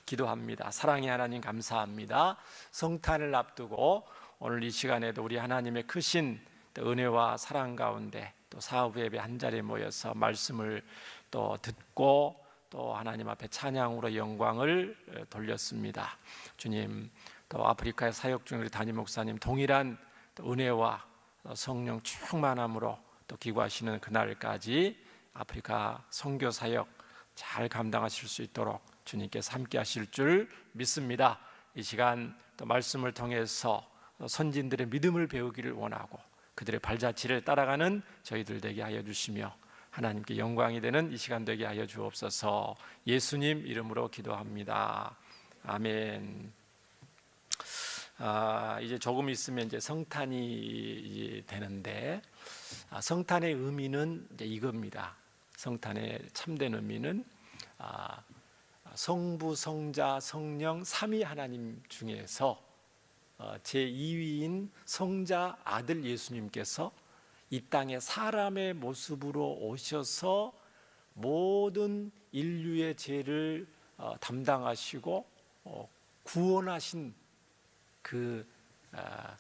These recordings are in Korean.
기도합니다. 사랑의 하나님 감사합니다. 성탄을 앞두고 오늘 이 시간에도 우리 하나님의 크신 은혜와 사랑 가운데 또 사후 예배 한 자리에 모여서 말씀을 또 듣고 또 하나님 앞에 찬양으로 영광을 돌렸습니다. 주님, 또 아프리카에 사역 중인 우리 담임 목사님 동일한 또 은혜와 성령 충만함으로 또 기구하시는 그날까지 아프리카 선교 사역 잘 감당하실 수 있도록 주님께서 함께 하실 줄 믿습니다. 이 시간 또 말씀을 통해서 선진들의 믿음을 배우기를 원하고 그들의 발자취를 따라가는 저희들 되게 하여 주시며 하나님께 영광이 되는 이 시간 되게 하여 주옵소서. 예수님 이름으로 기도합니다. 아멘. 이제 조금 있으면 이제 성탄이 되는데 성탄의 의미는 이제 이겁니다. 성탄의 참된 의미는 성부, 성자, 성령 삼위 하나님 중에서 제2위인 성자 아들 예수님께서 이 땅에 사람의 모습으로 오셔서 모든 인류의 죄를 담당하시고 구원하신 그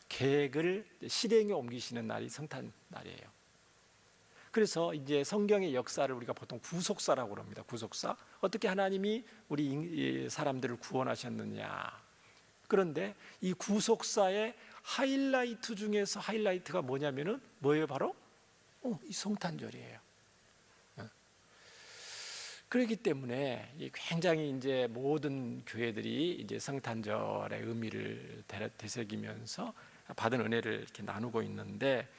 계획을 실행에 옮기시는 날이 성탄 날이에요. 그래서 이제 성경의 역사를 우리가 보통 구속사라고 합니다. 구속사. 어떻게 하나님이 우리 사람들을 구원하셨느냐. 그런데 이 구속사의 하이라이트 중에서 하이라이트가 뭐냐면은 뭐예요? 바로 이 성탄절이에요. 그렇기 때문에 굉장히 이제 모든 교회들이 이제 성탄절의 의미를 되새기면서 받은 은혜를 이렇게 나누고 있는데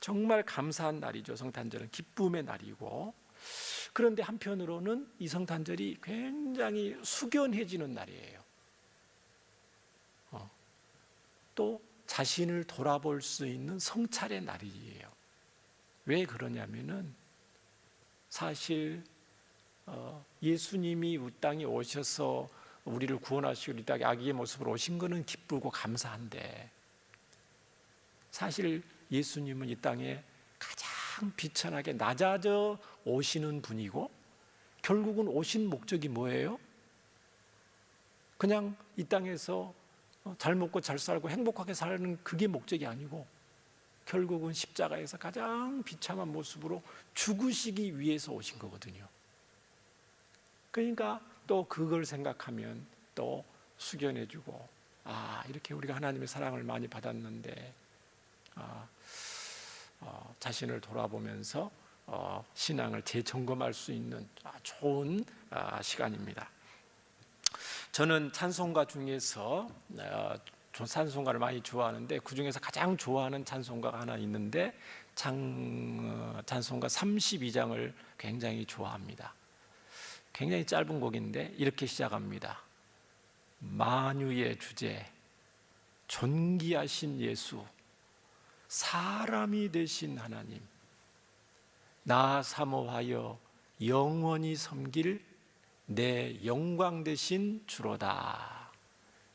정말 감사한 날이죠. 성탄절은 기쁨의 날이고, 그런데 한편으로는 이 성탄절이 굉장히 숙연해지는 날이에요. 또 자신을 돌아볼 수 있는 성찰의 날이에요. 왜 그러냐면은 사실 예수님이 이 땅에 오셔서 우리를 구원하시고 이 땅에 아기의 모습으로 오신 것은 기쁘고 감사한데, 사실 예수님은 이 땅에 가장 비천하게 낮아져 오시는 분이고, 결국은 오신 목적이 뭐예요? 그냥 이 땅에서 잘 먹고 잘 살고 행복하게 사는 그게 목적이 아니고, 결국은 십자가에서 가장 비참한 모습으로 죽으시기 위해서 오신 거거든요. 그러니까 또 그걸 생각하면 또 숙연해지고, 이렇게 우리가 하나님의 사랑을 많이 받았는데 자신을 돌아보면서 신앙을 재점검할 수 있는 좋은 시간입니다. 저는 찬송가 중에서 찬송가를 많이 좋아하는데 그 중에서 가장 좋아하는 찬송가가 하나 있는데 찬송가 32장을 굉장히 좋아합니다. 굉장히 짧은 곡인데 이렇게 시작합니다. 만유의 주제, 존귀하신 예수, 사람이 되신 하나님, 나 사모하여 영원히 섬길 내 영광 되신 주로다.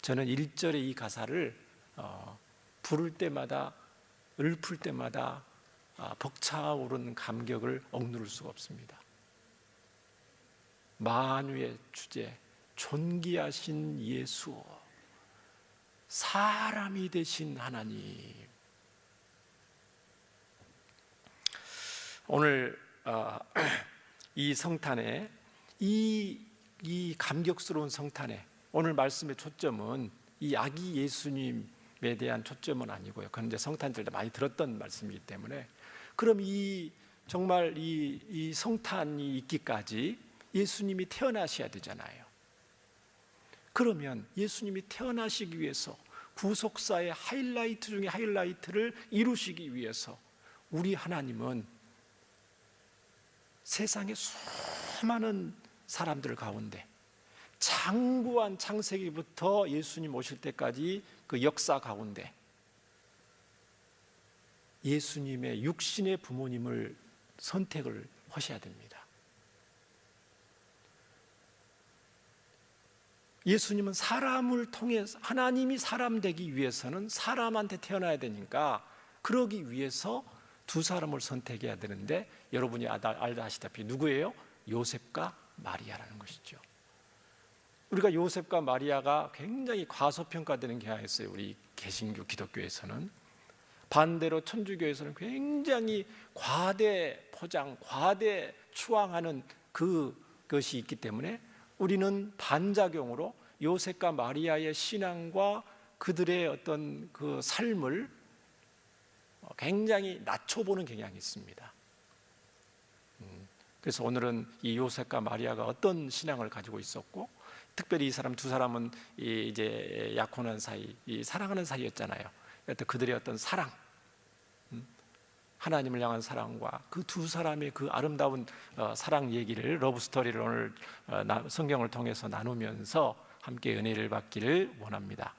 저는 1절의 이 가사를 부를 때마다, 읊을 때마다 벅차오르는 감격을 억누를 수가 없습니다. 만유의 주제, 존귀하신 예수, 사람이 되신 하나님. 오늘 이 성탄에 이 감격스러운 성탄에 오늘 말씀의 초점은 이 아기 예수님에 대한 초점은 아니고요. 그건 이제 성탄절 때 많이 들었던 말씀이기 때문에, 그럼 정말 이 성탄이 있기까지 예수님이 태어나셔야 되잖아요. 그러면 예수님이 태어나시기 위해서 구속사의 하이라이트 중에 하이라이트를 이루시기 위해서 우리 하나님은 세상의 수많은 사람들 가운데 장구한 창세기부터 예수님 오실 때까지 그 역사 가운데 예수님의 육신의 부모님을 선택을 하셔야 됩니다. 예수님은 사람을 통해서, 하나님이 사람 되기 위해서는 사람한테 태어나야 되니까 그러기 위해서 두 사람을 선택해야 되는데, 여러분이 아시다시피 누구예요? 요셉과 마리아라는 것이죠. 우리가 요셉과 마리아가 굉장히 과소평가되는 경향이 있어요. 우리 개신교 기독교에서는. 반대로 천주교에서는 굉장히 과대 포장, 과대 추앙하는 그것이 있기 때문에 우리는 반작용으로 요셉과 마리아의 신앙과 그들의 어떤 그 삶을 굉장히 낮춰보는 경향이 있습니다. 그래서 오늘은 이 요셉과 마리아가 어떤 신앙을 가지고 있었고, 특별히 이 사람 두 사람은 이제 약혼한 사이, 이 사랑하는 사이였잖아요. 그들의 어떤 사랑, 하나님을 향한 사랑과 그 두 사람의 그 아름다운 사랑 얘기를, 러브 스토리를 오늘 성경을 통해서 나누면서 함께 은혜를 받기를 원합니다.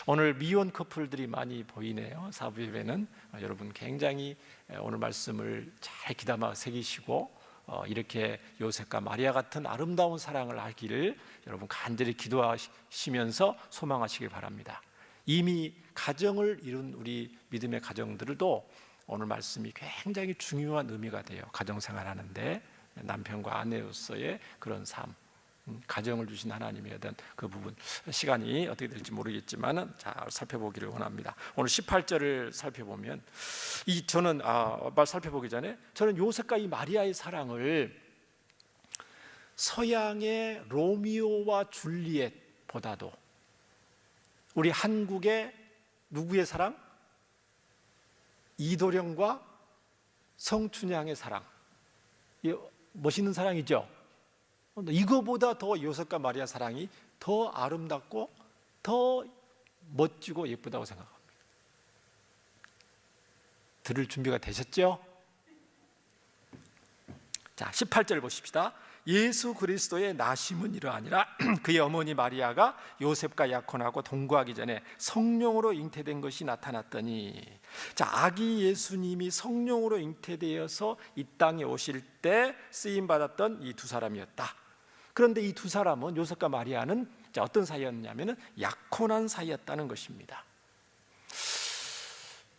오늘 미혼 커플들이 많이 보이네요. 사부 예배는 여러분 굉장히 오늘 말씀을 잘 귀담아 새기시고 이렇게 요셉과 마리아 같은 아름다운 사랑을 하기를 여러분 간절히 기도하시면서 소망하시길 바랍니다. 이미 가정을 이룬 우리 믿음의 가정들도 오늘 말씀이 굉장히 중요한 의미가 돼요. 가정생활 하는데 남편과 아내로서의 그런 삶, 가정을 주신 하나님의 어떤 그 부분, 시간이 어떻게 될지 모르겠지만 잘 살펴보기를 원합니다. 오늘 18절을 살펴보면 저는 살펴보기 전에 저는 요셉과 이 마리아의 사랑을 서양의 로미오와 줄리엣보다도 우리 한국의 누구의 사랑? 이도령과 성춘향의 사랑, 멋있는 사랑이죠. 이거보다 더 요셉과 마리아 사랑이 더 아름답고 더 멋지고 예쁘다고 생각합니다. 들을 준비가 되셨죠? 자, 18절 보십시다. 예수 그리스도의 나심은 이러하니라. 그의 어머니 마리아가 요셉과 약혼하고 동거하기 전에 성령으로 잉태된 것이 나타났더니, 자, 아기 예수님이 성령으로 잉태되어서 이 땅에 오실 때 쓰임 받았던 이 두 사람이었다. 그런데 이 두 사람은, 요셉과 마리아는 어떤 사이였냐면은 약혼한 사이였다는 것입니다.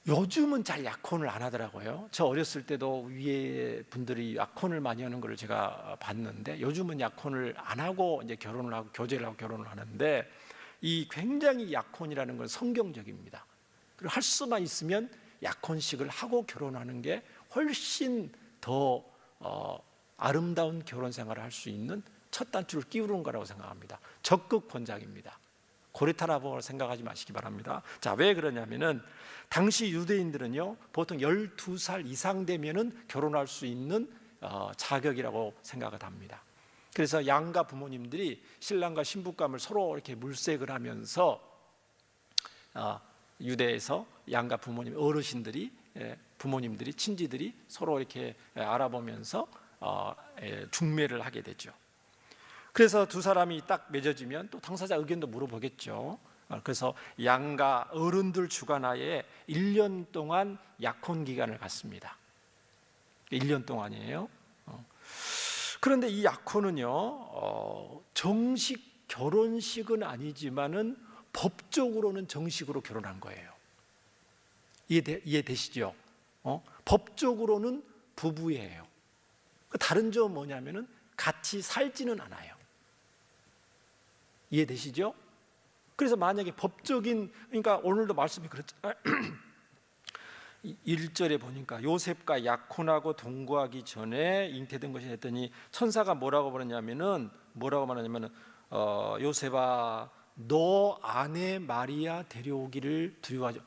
요즘은 잘 약혼을 안 하더라고요. 저 어렸을 때도 위에 분들이 약혼을 많이 하는 걸 제가 봤는데, 요즘은 약혼을 안 하고 이제 결혼을 하고 교제를 하고 결혼을 하는데, 이 굉장히 약혼이라는 건 성경적입니다. 그리고 할 수만 있으면 약혼식을 하고 결혼하는 게 훨씬 더 아름다운 결혼 생활을 할 수 있는 첫 단추를 끼우는 거라고 생각합니다. 적극 권장입니다. 고리타라고 생각하지 마시기 바랍니다. 자, 왜 그러냐면은 당시 유대인들은요, 보통 12살 이상 되면은 결혼할 수 있는 자격이라고 생각을 합니다. 그래서 양가 부모님들이 신랑과 신부감을 서로 이렇게 물색을 하면서 유대에서 양가 부모님, 어르신들이, 부모님들이, 친지들이 서로 이렇게 알아보면서 중매를 하게 되죠. 그래서 두 사람이 딱 맺어지면 또 당사자 의견도 물어보겠죠. 그래서 양가 어른들 주관하에 1년 동안 약혼 기간을 갖습니다. 1년 동안이에요. 그런데 이 약혼은요, 정식 결혼식은 아니지만은 법적으로는 정식으로 결혼한 거예요. 이해되시죠? 법적으로는 부부예요. 다른 점은 뭐냐면은 같이 살지는 않아요. 이해되시죠? 그래서 만약에 법적인, 그러니까 오늘도 말씀이 그렇잖아요. 1절에 보니까 요셉과 약혼하고 동거하기 전에 잉태된 것이 했더니 천사가 뭐라고 말하냐면은 요셉아, 너 아내 마리아 데려오기를 두려워하죠.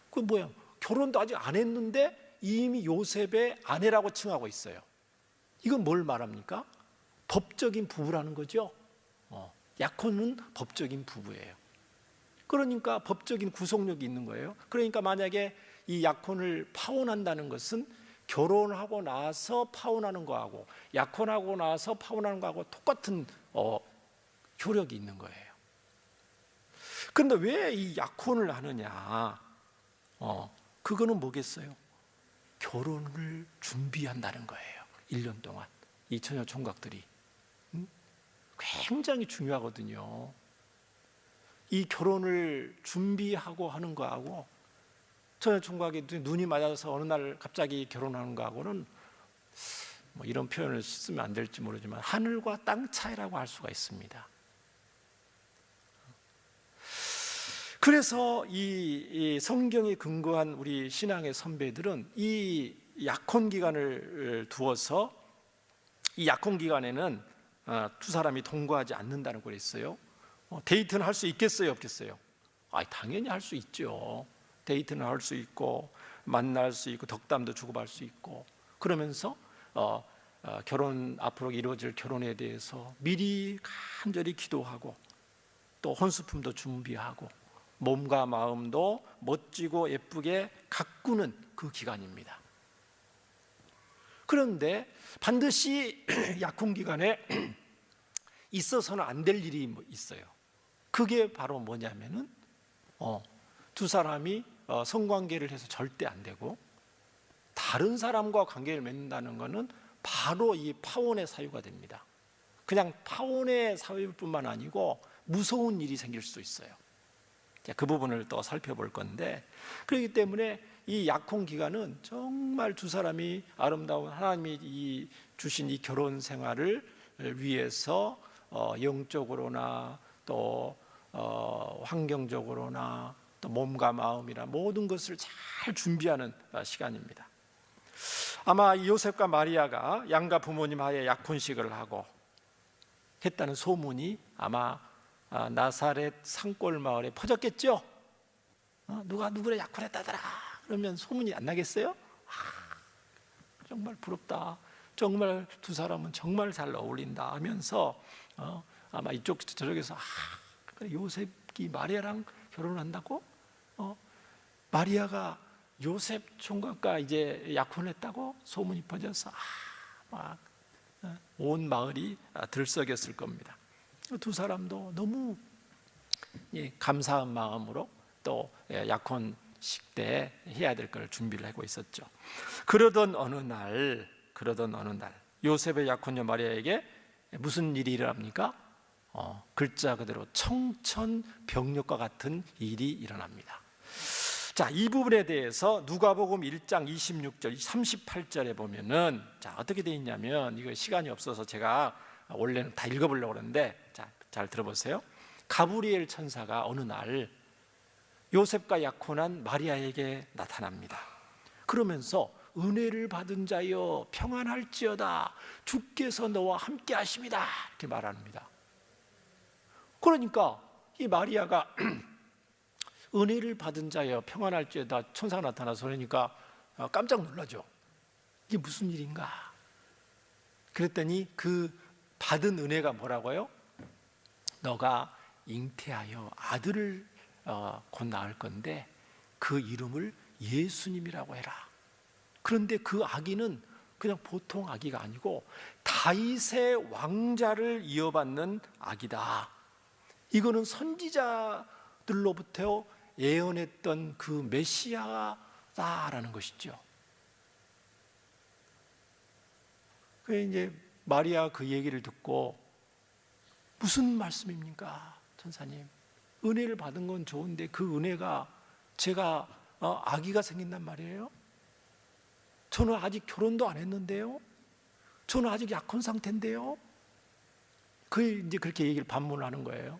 그 뭐야? 결혼도 아직 안 했는데 이미 요셉의 아내라고 칭하고 있어요. 이건 뭘 말합니까? 법적인 부부라는 거죠. 약혼은 법적인 부부예요. 그러니까 법적인 구속력이 있는 거예요. 그러니까 만약에 이 약혼을 파혼한다는 것은 결혼하고 나서 파혼하는 거하고 약혼하고 나서 파혼하는 거하고 똑같은 효력이 있는 거예요. 그런데 왜 이 약혼을 하느냐? 그거는 뭐겠어요? 결혼을 준비한다는 거예요. 1년 동안 이 처녀 총각들이 굉장히 중요하거든요. 이 결혼을 준비하고 하는 거하고 처녀 총각이 눈이 맞아서 어느 날 갑자기 결혼하는 거하고는 이런 표현을 쓰면 안 될지 모르지만 하늘과 땅 차이라고 할 수가 있습니다. 그래서 이 성경에 근거한 우리 신앙의 선배들은 이 약혼 기간을 두어서 이 약혼 기간에는 두 사람이 동거하지 않는다는 걸 했어요. 데이트는 할 수 있겠어요, 없겠어요? 당연히 할 수 있죠. 데이트는 할 수 있고 만날 수 있고 덕담도 주고받을 수 있고, 그러면서 결혼, 앞으로 이루어질 결혼에 대해서 미리 간절히 기도하고 또 혼수품도 준비하고 몸과 마음도 멋지고 예쁘게 가꾸는 그 기간입니다. 그런데 반드시 약혼 기간에 있어서는 안 될 일이 있어요. 그게 바로 뭐냐면은 두 사람이 성관계를 해서 절대 안 되고, 다른 사람과 관계를 맺는다는 것은 바로 이 파혼의 사유가 됩니다. 그냥 파혼의 사유뿐만 아니고 무서운 일이 생길 수 있어요. 그 부분을 또 살펴볼 건데, 그렇기 때문에 이 약혼 기간은 정말 두 사람이 아름다운 하나님이 주신 이 결혼 생활을 위해서 영적으로나 또 환경적으로나 또 몸과 마음이나 모든 것을 잘 준비하는 시간입니다. 아마 요셉과 마리아가 양가 부모님 하에 약혼식을 하고 했다는 소문이 아마 나사렛 산골 마을에 퍼졌겠죠. 누가 누구를 약혼했다더라 그러면 소문이 안 나겠어요? 정말 부럽다, 정말 두 사람은 정말 잘 어울린다 하면서 아마 이쪽 저쪽에서 요셉이 마리아랑 결혼한다고? 마리아가 요셉 총각과 이제 약혼했다고 소문이 퍼져서 온 마을이 들썩였을 겁니다. 두 사람도 너무 감사한 마음으로 또 약혼식 때 해야 될 걸 준비를 하고 있었죠. 그러던 어느 날 요셉의 약혼녀 마리아에게 무슨 일이 일어납니까? 글자 그대로 청천벽력과 같은 일이 일어납니다. 자, 이 부분에 대해서 누가복음 1장 26절, 38절에 보면은 어떻게 되어 있냐면, 이거 시간이 없어서 제가 원래는 다 읽어보려고 그러는데, 잘 들어보세요. 가브리엘 천사가 어느 날 요셉과 약혼한 마리아에게 나타납니다. 그러면서 은혜를 받은 자여 평안할지어다, 주께서 너와 함께 하심이다, 이렇게 말합니다. 그러니까 이 마리아가 은혜를 받은 자여 평안할지어다 천사가 나타나서 그러니까 깜짝 놀라죠. 이게 무슨 일인가? 그랬더니 그 받은 은혜가 뭐라고요? 너가 잉태하여 아들을 곧 낳을 건데 그 이름을 예수님이라고 해라. 그런데 그 아기는 그냥 보통 아기가 아니고 다윗의 왕자를 이어받는 아기다. 이거는 선지자들로부터 예언했던 그 메시아다라는 것이죠. 그래서 이제 마리아 그 얘기를 듣고 무슨 말씀입니까, 천사님? 은혜를 받은 건 좋은데 그 은혜가 제가 아기가 생긴단 말이에요? 저는 아직 결혼도 안 했는데요? 저는 아직 약혼 상태인데요? 이제 그렇게 얘기를 반문을 하는 거예요.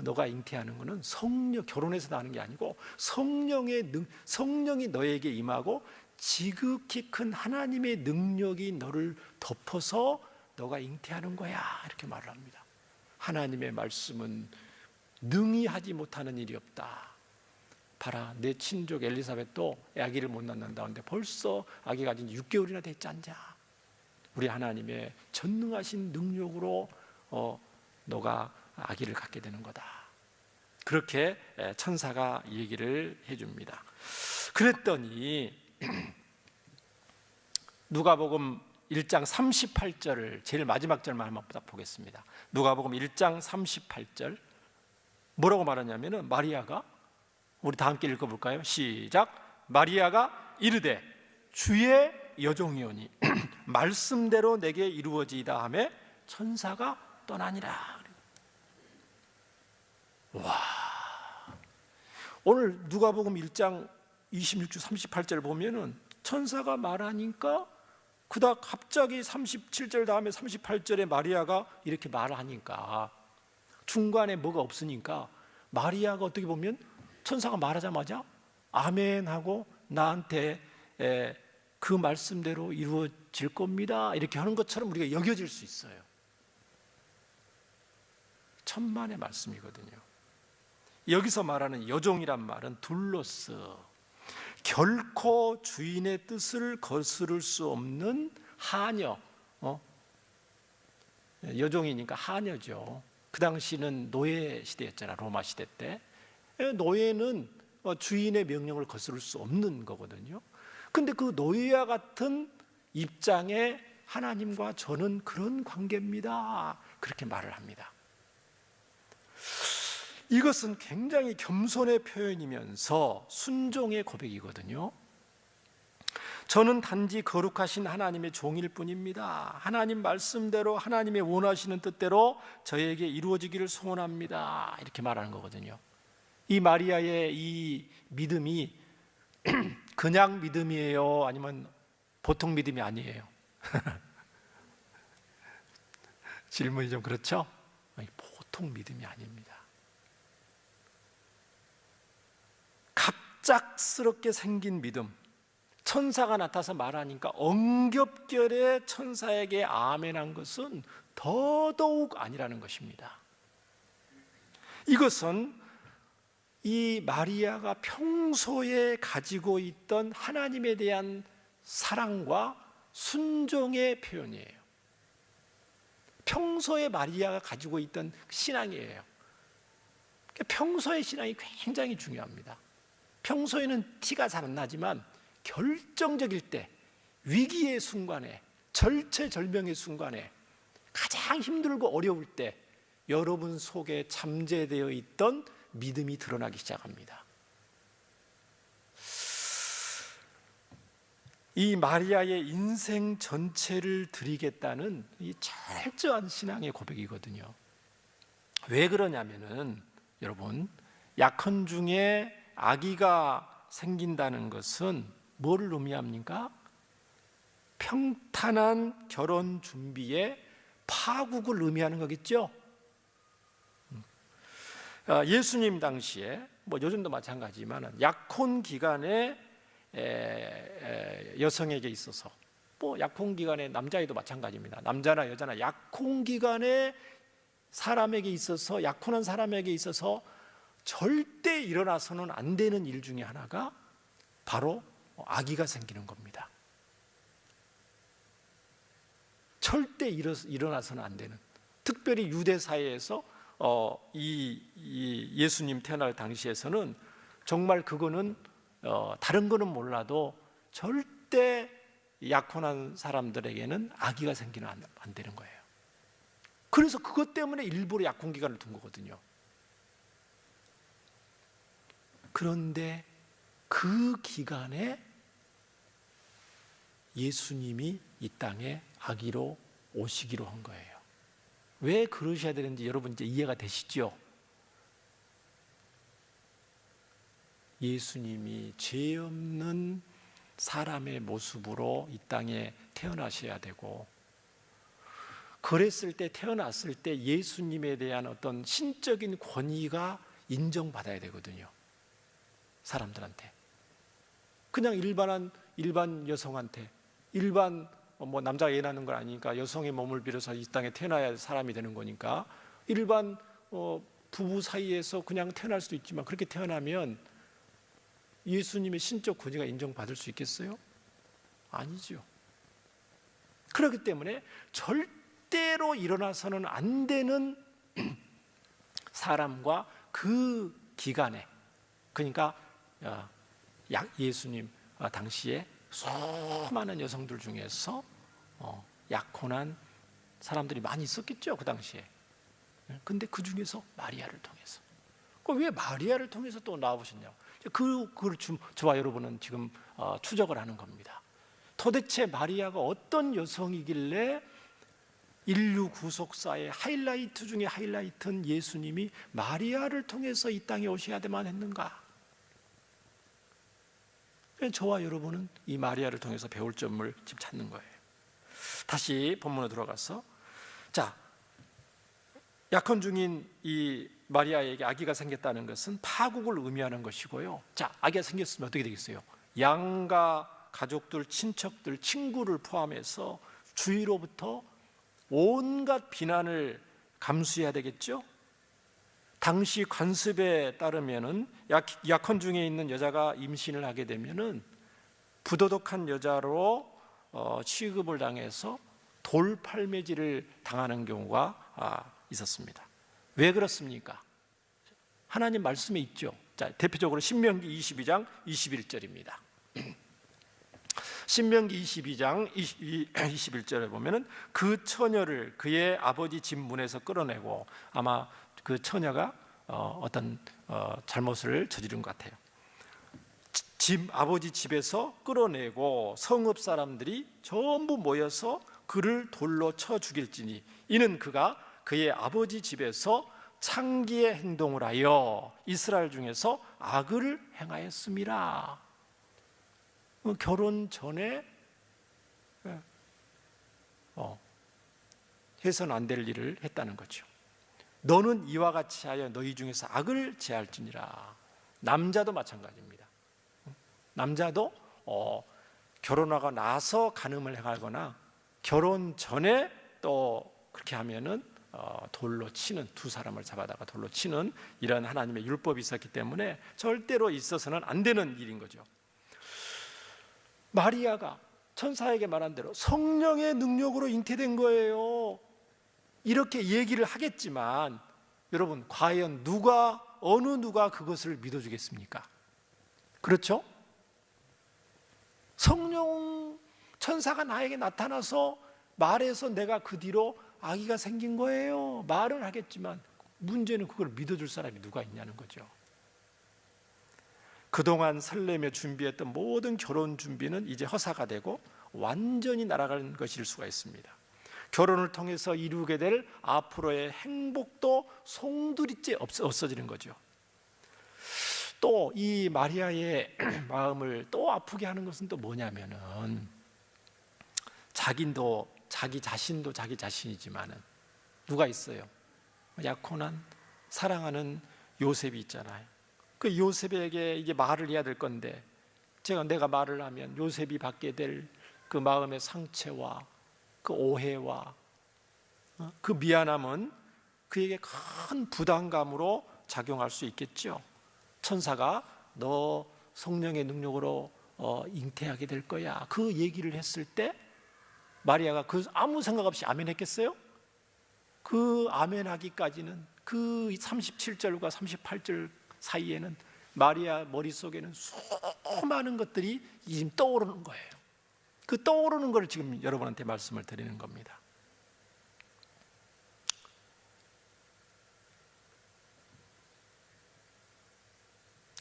너가 잉태하는 것은 성령, 결혼해서 나는 게 아니고 성령이 너에게 임하고 지극히 큰 하나님의 능력이 너를 덮어서 너가 잉태하는 거야, 이렇게 말을 합니다. 하나님의 말씀은 능히 하지 못하는 일이 없다. 봐라, 내 친족 엘리사벳도 아기를 못 낳는다는데 벌써 아기가 가진 6개월이나 됐지 않냐. 우리 하나님의 전능하신 능력으로 너가 아기를 갖게 되는 거다. 그렇게 천사가 얘기를 해줍니다. 그랬더니 누가복음 1장 38절을 제일 마지막 절만 한번 보겠습니다. 누가복음 1장 38절 뭐라고 말하냐면은 마리아가, 우리 다 함께 읽어볼까요? 시작. 마리아가 이르되 주의 여종이오니 말씀대로 내게 이루어지이다 하며 천사가 떠나니라. 와, 오늘 누가복음 1장 26절 38절 보면은 천사가 말하니까 그다음 갑자기 37절 다음에 38절에 마리아가 이렇게 말하니까 중간에 뭐가 없으니까 마리아가 어떻게 보면 천사가 말하자마자 아멘 하고 나한테 그 말씀대로 이루어질 겁니다 이렇게 하는 것처럼 우리가 여겨질 수 있어요. 천만의 말씀이거든요. 여기서 말하는 여종이란 말은 둘로서 결코 주인의 뜻을 거스를 수 없는 하녀, 여종이니까 하녀죠. 그 당시는 노예 시대였잖아, 로마 시대 때. 노예는 주인의 명령을 거스를 수 없는 거거든요. 근데 그 노예와 같은 입장에 하나님과 저는 그런 관계입니다, 그렇게 말을 합니다. 이것은 굉장히 겸손의 표현이면서 순종의 고백이거든요. 저는 단지 거룩하신 하나님의 종일 뿐입니다. 하나님 말씀대로 하나님의 원하시는 뜻대로 저에게 이루어지기를 소원합니다, 이렇게 말하는 거거든요. 이 마리아의 이 믿음이 그냥 믿음이에요, 아니면 보통 믿음이 아니에요? 질문이 좀 그렇죠? 보통 믿음이 아닙니다. 갑작스럽게 생긴 믿음, 천사가 나타나서 말하니까 엉겹결에 천사에게 아멘한 것은 더더욱 아니라는 것입니다. 이것은 이 마리아가 평소에 가지고 있던 하나님에 대한 사랑과 순종의 표현이에요. 평소에 마리아가 가지고 있던 신앙이에요. 평소의 신앙이 굉장히 중요합니다. 평소에는 티가 잘 안 나지만 결정적일 때, 위기의 순간에, 절체절명의 순간에, 가장 힘들고 어려울 때 여러분 속에 잠재되어 있던 믿음이 드러나기 시작합니다. 이 마리아의 인생 전체를 드리겠다는 이 철저한 신앙의 고백이거든요. 왜 그러냐면은 여러분, 약혼 중에 아기가 생긴다는 것은 뭐를 의미합니까? 평탄한 결혼 준비에 파국을 의미하는 거겠죠. 예수님 당시에 요즘도 마찬가지지만 약혼 기간에 여성에게 있어서, 약혼 기간에 남자애도 마찬가지입니다. 남자나 여자나 약혼 기간에 사람에게 있어서, 약혼한 사람에게 있어서 절대 일어나서는 안 되는 일 중에 하나가 바로 아기가 생기는 겁니다. 절대 일어나서는 안 되는, 특별히 유대 사회에서 이 예수님 태어날 당시에서는 정말 그거는 다른 거는 몰라도 절대 약혼한 사람들에게는 아기가 생기는 안 되는 거예요. 그래서 그것 때문에 일부러 약혼 기간을 둔 거거든요. 그런데 그 기간에 예수님이 이 땅에 아기로 오시기로 한 거예요. 왜 그러셔야 되는지 여러분 이제 이해가 되시죠? 예수님이 죄 없는 사람의 모습으로 이 땅에 태어나셔야 되고, 그랬을 때, 태어났을 때 예수님에 대한 어떤 신적인 권위가 인정받아야 되거든요. 사람들한테. 그냥 일반 여성한테, 일반 남자가 애 낳는 건 아니니까 여성의 몸을 빌어서 이 땅에 태어나야 사람이 되는 거니까 일반 부부 사이에서 그냥 태어날 수도 있지만, 그렇게 태어나면 예수님의 신적 권위가 인정받을 수 있겠어요? 아니죠. 그렇기 때문에 절대로 일어나서는 안 되는 사람과 그 기간에, 그러니까 예수님 당시에 수많은 여성들 중에서 약혼한 사람들이 많이 있었겠죠, 그 당시에. 근데 그 중에서 마리아를 통해서. 왜 마리아를 통해서 또 나와보셨냐고. 그걸 저와 여러분은 지금 추적을 하는 겁니다. 도대체 마리아가 어떤 여성이길래 인류 구속사의 하이라이트 중에 하이라이트는 예수님이 마리아를 통해서 이 땅에 오셔야만 했는가? 저와 여러분은 이 마리아를 통해서 배울 점을 지금 찾는 거예요. 다시 본문으로 들어가서, 자, 약혼 중인 이 마리아에게 아기가 생겼다는 것은 파국을 의미하는 것이고요. 자, 아기가 생겼으면 어떻게 되겠어요? 양가 가족들, 친척들, 친구를 포함해서 주위로부터 온갖 비난을 감수해야 되겠죠? 당시 관습에 따르면은 약혼 중에 있는 여자가 임신을 하게 되면은 부도덕한 여자로 취급을 당해서 돌팔매질을 당하는 경우가 있었습니다. 왜 그렇습니까? 하나님 말씀에 있죠. 자, 대표적으로 신명기 22장 21절입니다. 신명기 22장 21절에 보면은 그 처녀를 그의 아버지 집 문에서 끌어내고, 아마 그 처녀가 어떤 잘못을 저지른 것 같아요. 아버지 집에서 끌어내고 성읍 사람들이 전부 모여서 그를 돌로 쳐 죽일지니 이는 그가 그의 아버지 집에서 창기의 행동을 하여 이스라엘 중에서 악을 행하였음이라. 결혼 전에 해서는 안 될 일을 했다는 거죠. 너는 이와 같이 하여 너희 중에서 악을 제할지니라. 남자도 마찬가지입니다. 남자도 결혼하고 나서 간음을 행하거나 결혼 전에 또 그렇게 하면은 돌로 치는, 두 사람을 잡아다가 돌로 치는 이런 하나님의 율법이 있었기 때문에 절대로 있어서는 안 되는 일인 거죠. 마리아가 천사에게 말한 대로 성령의 능력으로 잉태된 거예요. 이렇게 얘기를 하겠지만 여러분, 과연 어느 누가 그것을 믿어주겠습니까? 그렇죠? 성령 천사가 나에게 나타나서 말해서 내가 그 뒤로 아기가 생긴 거예요. 말은 하겠지만 문제는 그걸 믿어줄 사람이 누가 있냐는 거죠. 그동안 설레며 준비했던 모든 결혼 준비는 이제 허사가 되고 완전히 날아가는 것일 수가 있습니다. 결혼을 통해서 이루게 될 앞으로의 행복도 송두리째 없어지는 거죠. 또 이 마리아의 마음을 또 아프게 하는 것은 또 뭐냐면은, 자기 자신도 자기 자신이지만은 누가 있어요? 약혼한 사랑하는 요셉이 있잖아요. 그 요셉에게 이게 말을 해야 될 건데 내가 말을 하면 요셉이 받게 될 그 마음의 상처와 그 오해와 그 미안함은 그에게 큰 부담감으로 작용할 수 있겠죠. 천사가 너 성령의 능력으로 잉태하게 될 거야, 그 얘기를 했을 때 마리아가 아무 생각 없이 아멘했겠어요? 그 아멘하기까지는 그 37절과 38절 사이에는 마리아 머릿속에는 수많은 것들이 지금 떠오르는 거예요. 그 떠오르는 걸 지금 여러분한테 말씀을 드리는 겁니다.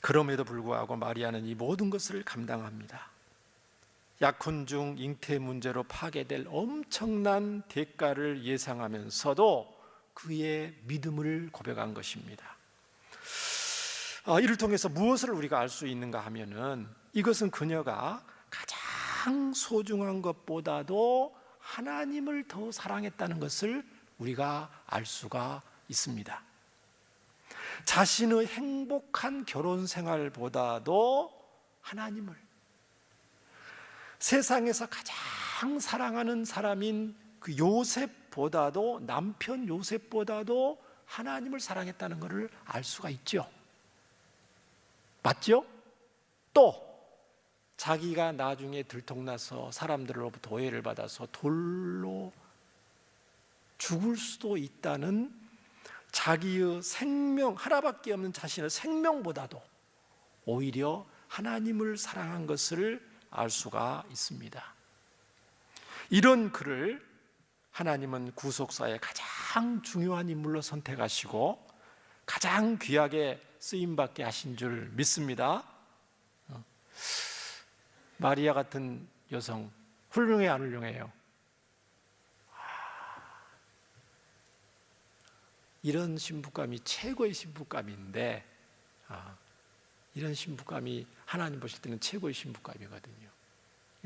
그럼에도 불구하고 마리아는 이 모든 것을 감당합니다. 약혼 중 잉태 문제로 파괴될 엄청난 대가를 예상하면서도 그의 믿음을 고백한 것입니다. 이를 통해서 무엇을 우리가 알 수 있는가 하면은, 이것은 그녀가 가장 소중한 것보다도 하나님을 더 사랑했다는 것을 우리가 알 수가 있습니다. 자신의 행복한 결혼 생활보다도 하나님을, 세상에서 가장 사랑하는 사람인 그 요셉보다도, 남편 요셉보다도 하나님을 사랑했다는 것을 알 수가 있죠. 맞죠? 또 자기가 나중에 들통나서 사람들로부터 오해를 받아서 돌로 죽을 수도 있다는 자기의 생명, 하나밖에 없는 자신의 생명보다도 오히려 하나님을 사랑한 것을 알 수가 있습니다. 이런 그를 하나님은 구속사의 가장 중요한 인물로 선택하시고 가장 귀하게 쓰임받게 하신 줄 믿습니다. 마리아 같은 여성 훌륭해, 안 훌륭해요? 이런 신부감이 최고의 신부감인데, 이런 신부감이 하나님 보실 때는 최고의 신부감이거든요.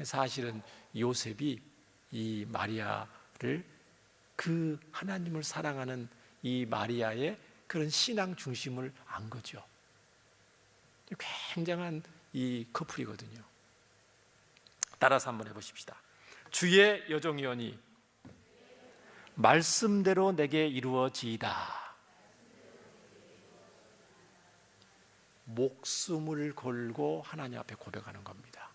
사실은 요셉이 이 마리아를 그 하나님을 사랑하는 이 마리아의 그런 신앙 중심을 안 거죠. 굉장한 이 커플이거든요. 따라서 한번 해보십시다. 주의 여종이오니 말씀대로 내게 이루어지이다. 목숨을 걸고 하나님 앞에 고백하는 겁니다.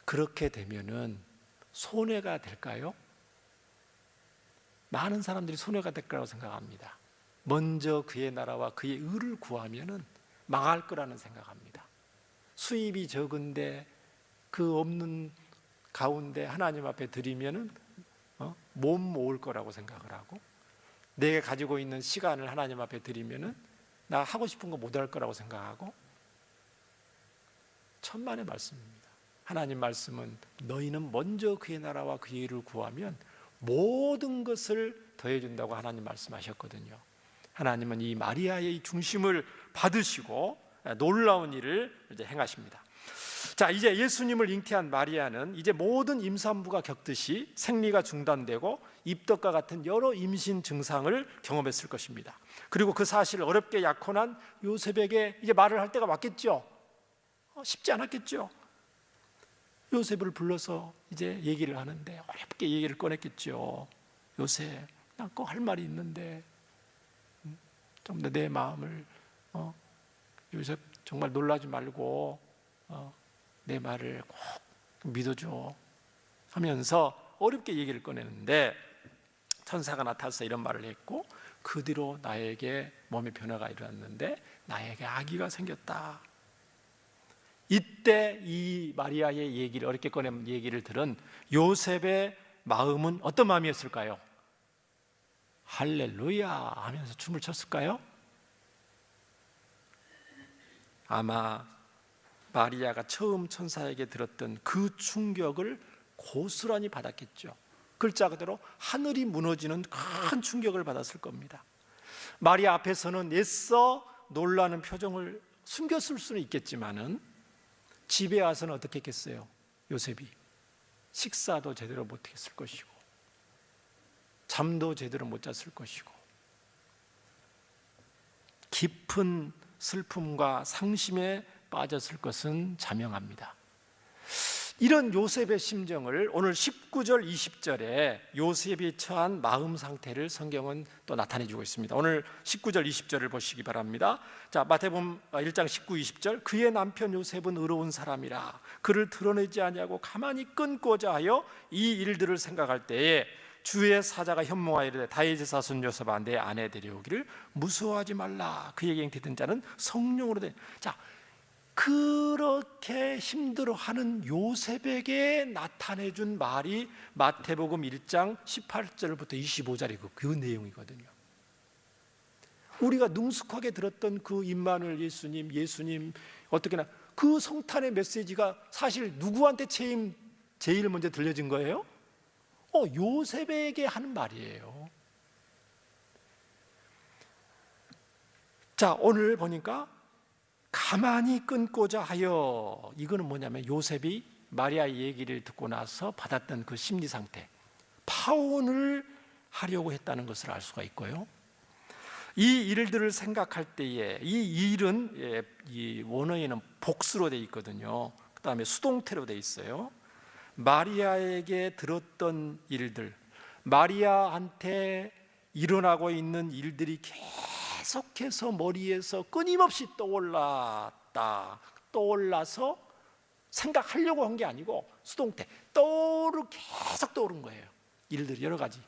그렇게 되면은 손해가 될까요? 많은 사람들이 손해가 될 거라고 생각합니다. 먼저 그의 나라와 그의 의를 구하면은 망할 거라는 생각합니다. 수입이 적은데 그 없는 가운데 하나님 앞에 드리면은 못 모을 거라고 생각을 하고, 내가 가지고 있는 시간을 하나님 앞에 드리면은 나 하고 싶은 거 못 할 거라고 생각하고, 천만의 말씀입니다. 하나님 말씀은 너희는 먼저 그의 나라와 그의 의를 구하면 모든 것을 더해준다고 하나님 말씀하셨거든요. 하나님은 이 마리아의 중심을 받으시고 놀라운 일을 이제 행하십니다. 자, 이제 예수님을 잉태한 마리아는 이제 모든 임산부가 겪듯이 생리가 중단되고 입덧과 같은 여러 임신 증상을 경험했을 것입니다. 그리고 그 사실을 어렵게 약혼한 요셉에게 이제 말을 할 때가 왔겠죠. 쉽지 않았겠죠. 요셉을 불러서 이제 얘기를 하는데 어렵게 얘기를 꺼냈겠죠. 요셉, 난 꼭 할 말이 있는데 좀 더 내 마음을 요셉 정말 놀라지 말고 내 말을 꼭 믿어줘 하면서 어렵게 얘기를 꺼내는데, 천사가 나타나서 이런 말을 했고, 그 뒤로 나에게 몸의 변화가 일어났는데 나에게 아기가 생겼다. 이때 이 마리아의 얘기를, 어렵게 꺼낸 얘기를 들은 요셉의 마음은 어떤 마음이었을까요? 할렐루야 하면서 춤을 췄을까요? 아마 마리아가 처음 천사에게 들었던 그 충격을 고스란히 받았겠죠. 글자 그대로 하늘이 무너지는 큰 충격을 받았을 겁니다. 마리아 앞에서는 애써 놀라는 표정을 숨겼을 수는 있겠지만은 집에 와서는 어떻게 했겠어요? 요셉이 식사도 제대로 못했을 것이고 잠도 제대로 못 잤을 것이고 깊은 슬픔과 상심에 빠졌을 것은 자명합니다. 이런 요셉의 심정을 오늘 19절 20절에 요셉이 처한 마음 상태를 성경은 또 나타내주고 있습니다. 오늘 19절 20절을 보시기 바랍니다. 자, 마태복음 1장 19, 20절. 그의 남편 요셉은 의로운 사람이라 그를 드러내지 아니하고 가만히 끊고자 하여 이 일들을 생각할 때에 주의 사자가 현몽하여 이르되 다윗의 자손 요셉아 내 아내 데려오기를 무서워하지 말라. 그에게 잉태된 자는 성령으로 된. 자, 그렇게 힘들어하는 요셉에게 나타내준 말이 마태복음 1장 18절부터 25절의 그 내용이거든요. 우리가 능숙하게 들었던 그 임마누엘 예수님 어떻게나 그 성탄의 메시지가 사실 누구한테 제일 먼저 들려진 거예요? 요셉에게 하는 말이에요. 자, 오늘 보니까 가만히 끊고자 하여, 이거는 뭐냐면 요셉이 마리아의 얘기를 듣고 나서 받았던 그 심리 상태, 파혼을 하려고 했다는 것을 알 수가 있고요. 이 일들을 생각할 때에 이 일은 이 원어에는 복수로 돼 있거든요. 그 다음에 수동태로 돼 있어요. 마리아에게 들었던 일들, 마리아한테 일어나고 있는 일들이 계속해서 머리에서 끊임없이 떠올라서 생각하려고 한 게 아니고 수동태, 계속 떠오른 거예요. 일들이 여러 가지.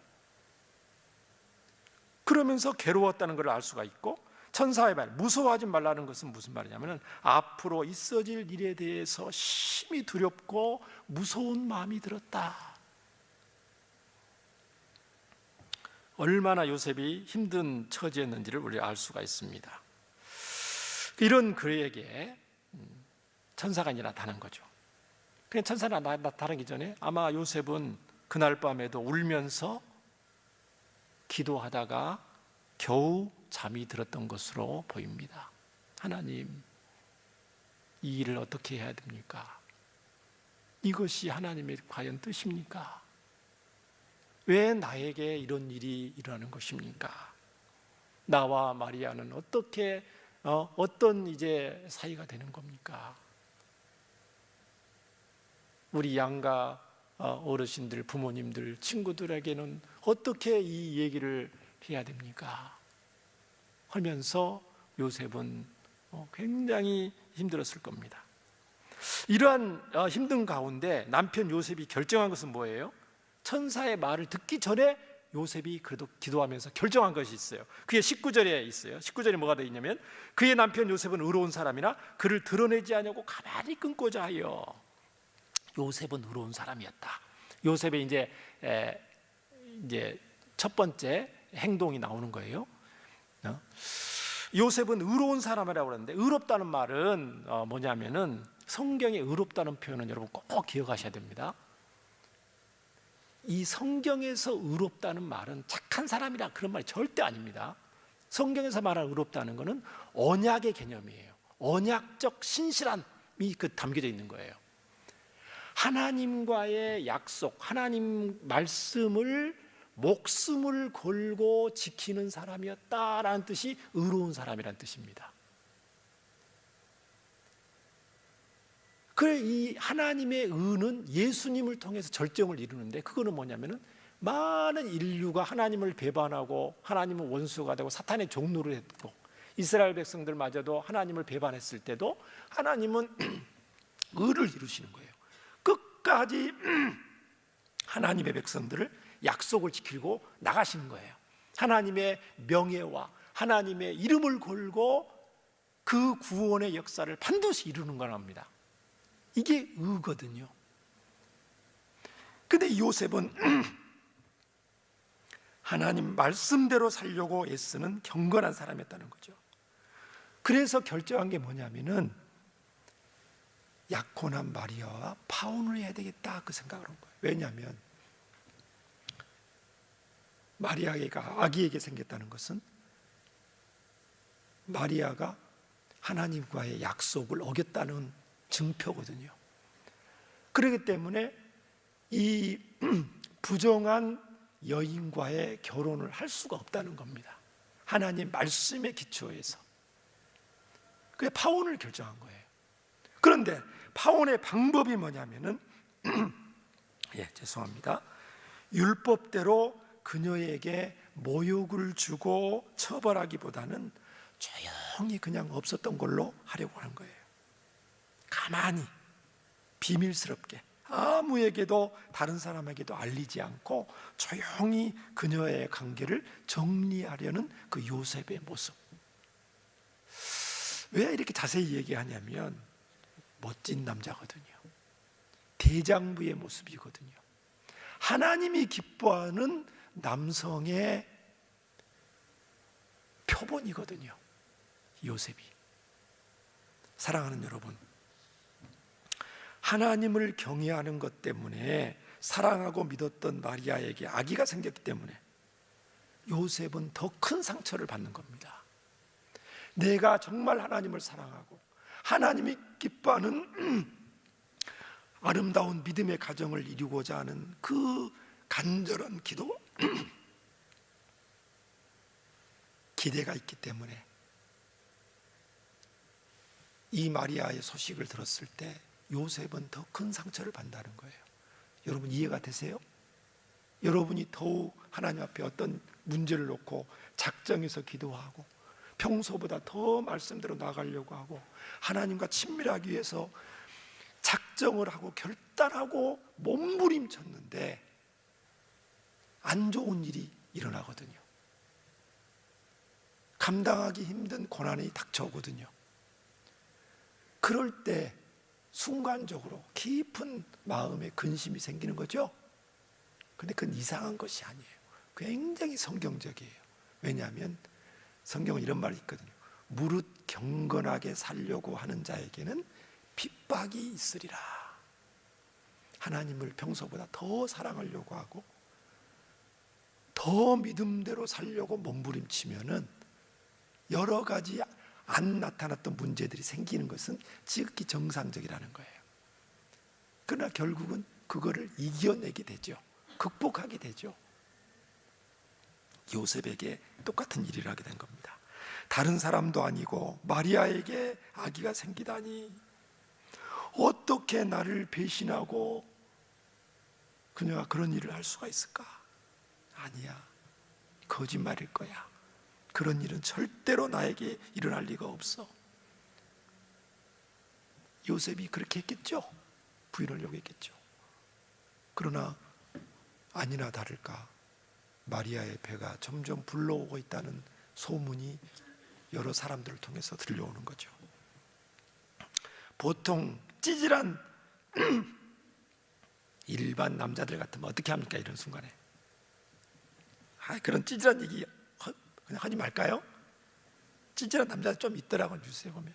그러면서 괴로웠다는 걸 알 수가 있고, 천사의 말, 무서워하지 말라는 것은 무슨 말이냐면 앞으로 있어질 일에 대해서 심히 두렵고 무서운 마음이 들었다. 얼마나 요셉이 힘든 처지였는지를 우리가 알 수가 있습니다. 이런 그에게 천사가 이제 나타난 거죠. 그냥 천사가 나타나기 전에 아마 요셉은 그날 밤에도 울면서 기도하다가 겨우 잠이 들었던 것으로 보입니다. 하나님, 이 일을 어떻게 해야 됩니까? 이것이 하나님의 과연 뜻입니까? 왜 나에게 이런 일이 일어나는 것입니까? 나와 마리아는 어떻게 어떤 이제 사이가 되는 겁니까? 우리 양가 어르신들, 부모님들, 친구들에게는 어떻게 이 얘기를 해야 됩니까? 하면서 요셉은 굉장히 힘들었을 겁니다. 이러한 힘든 가운데 남편 요셉이 결정한 것은 뭐예요? 천사의 말을 듣기 전에 요셉이 그래도 기도하면서 결정한 것이 있어요. 그게 19절에 있어요. 19절에 뭐가 되어 있냐면, 그의 남편 요셉은 의로운 사람이나 그를 드러내지 않으려고 가만히 끊고자 하여. 요셉은 의로운 사람이었다. 요셉의 이제 첫 번째 행동이 나오는 거예요. 요셉은 의로운 사람이라고 그러는데, 의롭다는 말은 뭐냐면은, 성경에 의롭다는 표현은 여러분 꼭 기억하셔야 됩니다. 이 성경에서 의롭다는 말은 착한 사람이라 그런 말이 절대 아닙니다. 성경에서 말하는 의롭다는 것은 언약의 개념이에요. 언약적 신실함이 담겨져 있는 거예요. 하나님과의 약속, 하나님 말씀을 목숨을 걸고 지키는 사람이었다라는 뜻이 의로운 사람이라는 뜻입니다. 그래, 이 하나님의 의는 예수님을 통해서 절정을 이루는데, 그거는 뭐냐면은 많은 인류가 하나님을 배반하고 하나님은 원수가 되고 사탄의 종노를 했고, 이스라엘 백성들마저도 하나님을 배반했을 때도 하나님은 의를 이루시는 거예요. 끝까지 하나님의 백성들을 약속을 지키고 나가시는 거예요. 하나님의 명예와 하나님의 이름을 걸고 그 구원의 역사를 반드시 이루는 거랍니다. 이게 의거든요. 근데 요셉은 하나님 말씀대로 살려고 애쓰는 경건한 사람이었다는 거죠. 그래서 결정한 게 뭐냐면은, 약혼한 마리아와 파혼을 해야 되겠다, 그 생각을 한 거예요. 왜냐하면 마리아가 아기에게 생겼다는 것은 마리아가 하나님과의 약속을 어겼다는 증표거든요. 그렇기 때문에 이 부정한 여인과의 결혼을 할 수가 없다는 겁니다. 하나님 말씀의 기초에서. 그래서 파혼을 결정한 거예요. 그런데 파혼의 방법이 뭐냐면은 죄송합니다. 율법대로 그녀에게 모욕을 주고 처벌하기보다는 조용히 그냥 없었던 걸로 하려고 하는 거예요. 가만히 비밀스럽게 아무에게도, 다른 사람에게도 알리지 않고 조용히 그녀의 관계를 정리하려는 그 요셉의 모습. 왜 이렇게 자세히 얘기하냐면, 멋진 남자거든요. 대장부의 모습이거든요. 하나님이 기뻐하는 남성의 표본이거든요, 요셉이. 사랑하는 여러분, 하나님을 경외하는 것 때문에 사랑하고 믿었던 마리아에게 아기가 생겼기 때문에 요셉은 더 큰 상처를 받는 겁니다. 내가 정말 하나님을 사랑하고 하나님이 기뻐하는 아름다운 믿음의 가정을 이루고자 하는 그 간절한 기도, 기대가 있기 때문에 이 마리아의 소식을 들었을 때 요셉은 더 큰 상처를 받는다는 거예요. 여러분 이해가 되세요? 여러분이 더욱 하나님 앞에 어떤 문제를 놓고 작정해서 기도하고 평소보다 더 말씀대로 나가려고 하고 하나님과 친밀하기 위해서 작정을 하고 결단하고 몸부림쳤는데 안 좋은 일이 일어나거든요. 감당하기 힘든 고난이 닥쳐오거든요. 그럴 때 순간적으로 깊은 마음에 근심이 생기는 거죠. 근데 그건 이상한 것이 아니에요. 굉장히 성경적이에요. 왜냐하면 성경은 이런 말이 있거든요. 무릇 경건하게 살려고 하는 자에게는 핍박이 있으리라. 하나님을 평소보다 더 사랑하려고 하고 더 믿음대로 살려고 몸부림치면은 여러 가지 안 나타났던 문제들이 생기는 것은 지극히 정상적이라는 거예요. 그러나 결국은 그거를 이겨내게 되죠. 극복하게 되죠. 요셉에게 똑같은 일을 하게 된 겁니다. 다른 사람도 아니고 마리아에게 아기가 생기다니, 어떻게 나를 배신하고 그녀가 그런 일을 할 수가 있을까? 아니야, 거짓말일 거야. 그런 일은 절대로 나에게 일어날 리가 없어. 요셉이 그렇게 했겠죠? 부인을 요구했겠죠. 그러나 아니나 다를까 마리아의 배가 점점 불러오고 있다는 소문이 여러 사람들을 통해서 들려오는 거죠. 보통 찌질한 일반 남자들 같으면 어떻게 합니까? 이런 순간에 그런 찌질한 얘기 그냥 하지 말까요? 찌질한 남자들 좀 있더라고요. 뉴스에 보면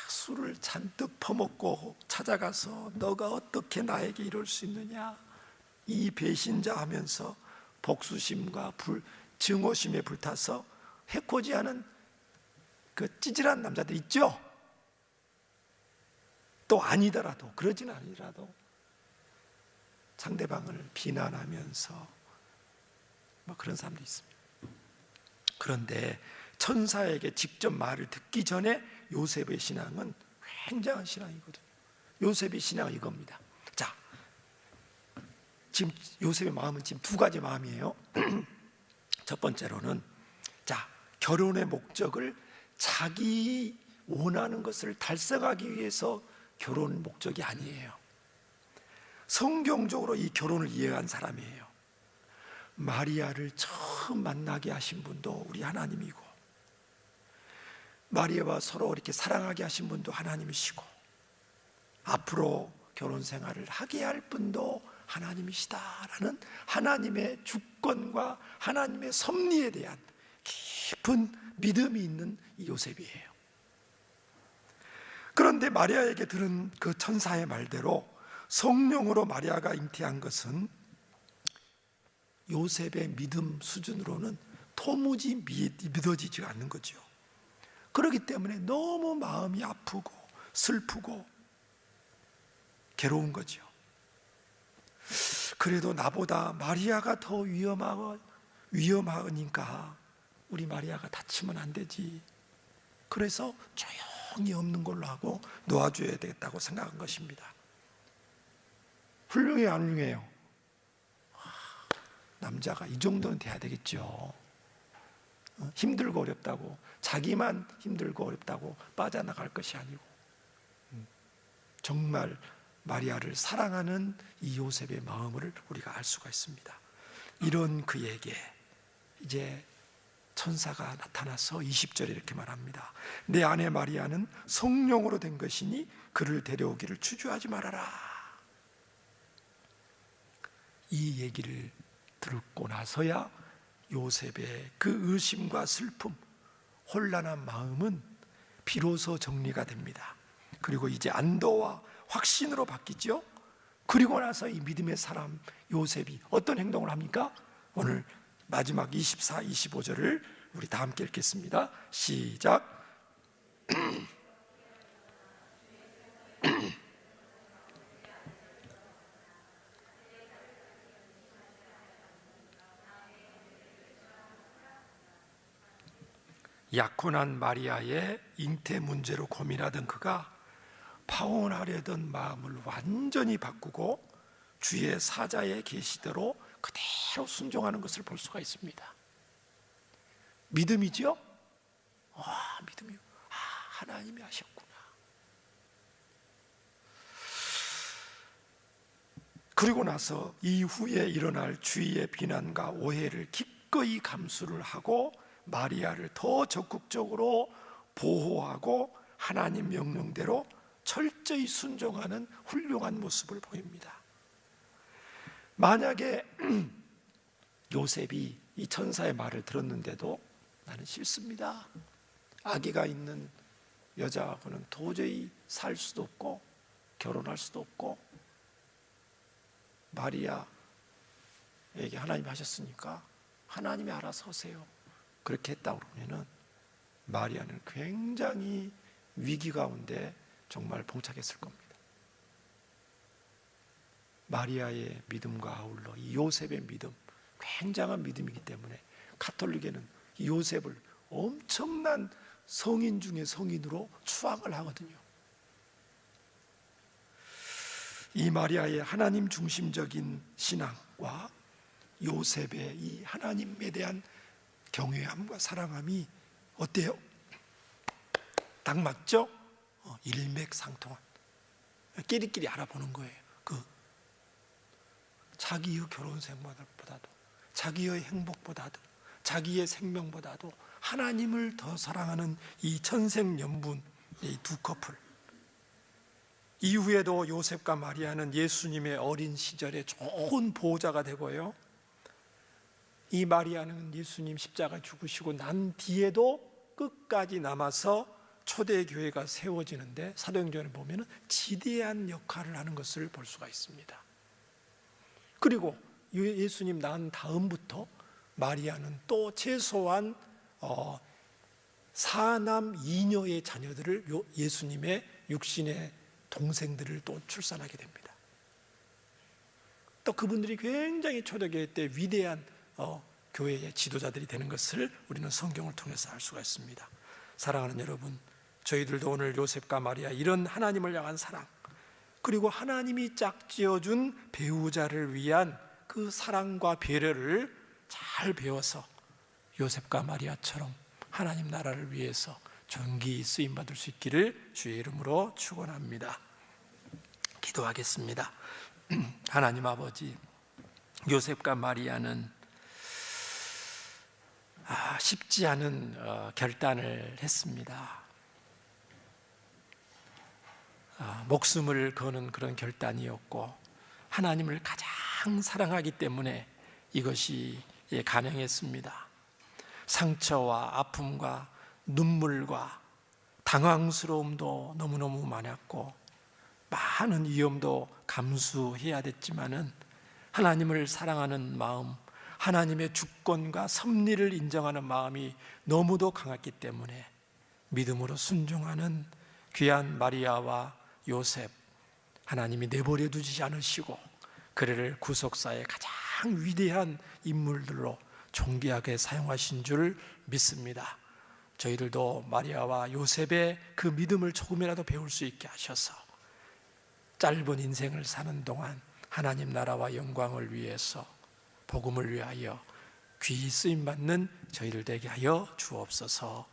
술을 잔뜩 퍼먹고 찾아가서 너가 어떻게 나에게 이럴 수 있느냐, 이 배신자 하면서 복수심과 증오심에 불타서 해코지하는 그 찌질한 남자들 있죠? 또 아니더라도, 그러진 아니더라도 상대방을 비난하면서 뭐 그런 사람도 있습니다. 그런데 천사에게 직접 말을 듣기 전에 요셉의 신앙은 굉장한 신앙이거든요. 요셉의 신앙은 이겁니다. 자, 지금 요셉의 마음은 지금 두 가지 마음이에요. 첫 번째로는, 자, 결혼의 목적을 자기 원하는 것을 달성하기 위해서 결혼 목적이 아니에요. 성경적으로 이 결혼을 이해한 사람이에요. 마리아를 처음 만나게 하신 분도 우리 하나님이고, 마리아와 서로 이렇게 사랑하게 하신 분도 하나님이시고, 앞으로 결혼 생활을 하게 할 분도 하나님이시다라는 하나님의 주권과 하나님의 섭리에 대한 깊은 믿음이 있는 이 요셉이에요. 그런데 마리아에게 들은 그 천사의 말대로 성령으로 마리아가 잉태한 것은 요셉의 믿음 수준으로는 도무지 믿어지지 않는 거죠. 그렇기 때문에 너무 마음이 아프고 슬프고 괴로운 거죠. 그래도 나보다 마리아가 더 위험하니까 우리 마리아가 다치면 안 되지. 그래서 조용히 없는 걸로 하고 놓아줘야 되겠다고 생각한 것입니다. 훌륭해요, 안 훌륭해요? 남자가 이 정도는 돼야 되겠죠. 힘들고 어렵다고, 자기만 힘들고 어렵다고 빠져나갈 것이 아니고, 정말 마리아를 사랑하는 이 요셉의 마음을 우리가 알 수가 있습니다. 이런 그에게 이제 천사가 나타나서 20절에 이렇게 말합니다. 내 아내 마리아는 성령으로 된 것이니 그를 데려오기를 주저하지 말아라. 이 얘기를 듣고 나서야 요셉의 그 의심과 슬픔, 혼란한 마음은 비로소 정리가 됩니다. 그리고 이제 안도와 확신으로 바뀌죠. 그리고 나서 이 믿음의 사람 요셉이 어떤 행동을 합니까? 오늘 마지막 24, 25절을 우리 다 함께 읽겠습니다. 시작. 약혼한 마리아의 잉태 문제로 고민하던 그가 파혼하려던 마음을 완전히 바꾸고 주의 사자의 계시대로 그대로 순종하는 것을 볼 수가 있습니다. 믿음이죠? 믿음이요. 하나님이 하셨구나. 그리고 나서 이후에 일어날 주위의 비난과 오해를 기꺼이 감수를 하고 마리아를 더 적극적으로 보호하고 하나님 명령대로 철저히 순종하는 훌륭한 모습을 보입니다. 만약에 요셉이 이 천사의 말을 들었는데도 나는 싫습니다, 아기가 있는 여자하고는 도저히 살 수도 없고 결혼할 수도 없고 마리아에게 하나님이 하셨으니까 하나님이 알아서 하세요, 그렇게 했다고 그러면은 마리아는 굉장히 위기 가운데 정말 봉착했을 겁니다. 마리아의 믿음과 아울러 이 요셉의 믿음 굉장한 믿음이기 때문에 가톨릭에는 요셉을 엄청난 성인 중에 성인으로 추앙을 하거든요. 이 마리아의 하나님 중심적인 신앙과 요셉의 이 하나님에 대한 경외함과 사랑함이 어때요? 딱 맞죠? 일맥상통한, 끼리끼리 알아보는 거예요. 자기의 결혼 생활보다도, 자기의 행복보다도, 자기의 생명보다도 하나님을 더 사랑하는 이 천생연분, 이 두 커플. 이후에도 요셉과 마리아는 예수님의 어린 시절에 좋은 보호자가 되고요, 이 마리아는 예수님 십자가 죽으시고 난 뒤에도 끝까지 남아서 초대교회가 세워지는데 사도행전에 보면 지대한 역할을 하는 것을 볼 수가 있습니다. 그리고 예수님 낳은 다음부터 마리아는 또 최소한 4남 2녀의 자녀들을, 예수님의 육신의 동생들을 또 출산하게 됩니다. 또 그분들이 굉장히 초대교회 때 위대한 교회의 지도자들이 되는 것을 우리는 성경을 통해서 알 수가 있습니다. 사랑하는 여러분, 저희들도 오늘 요셉과 마리아, 이런 하나님을 향한 사랑, 그리고 하나님이 짝지어준 배우자를 위한 그 사랑과 배려를 잘 배워서 요셉과 마리아처럼 하나님 나라를 위해서 존귀히 쓰임받을 수 있기를 주의 이름으로 축원합니다. 기도하겠습니다. 하나님 아버지, 요셉과 마리아는 쉽지 않은 결단을 했습니다. 목숨을 거는 그런 결단이었고, 하나님을 가장 사랑하기 때문에 이것이 가능했습니다. 상처와 아픔과 눈물과 당황스러움도 너무너무 많았고, 많은 위험도 감수해야 됐지만은 하나님을 사랑하는 마음, 하나님의 주권과 섭리를 인정하는 마음이 너무도 강했기 때문에 믿음으로 순종하는 귀한 마리아와 요셉, 하나님이 내버려 두지 않으시고 그를 구속사의 가장 위대한 인물들로 존귀하게 사용하신 줄 믿습니다. 저희들도 마리아와 요셉의 그 믿음을 조금이라도 배울 수 있게 하셔서 짧은 인생을 사는 동안 하나님 나라와 영광을 위해서, 복음을 위하여 귀히 쓰임받는 저희들 되게 하여 주옵소서.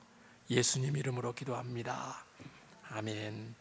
예수님 이름으로 기도합니다. 아멘.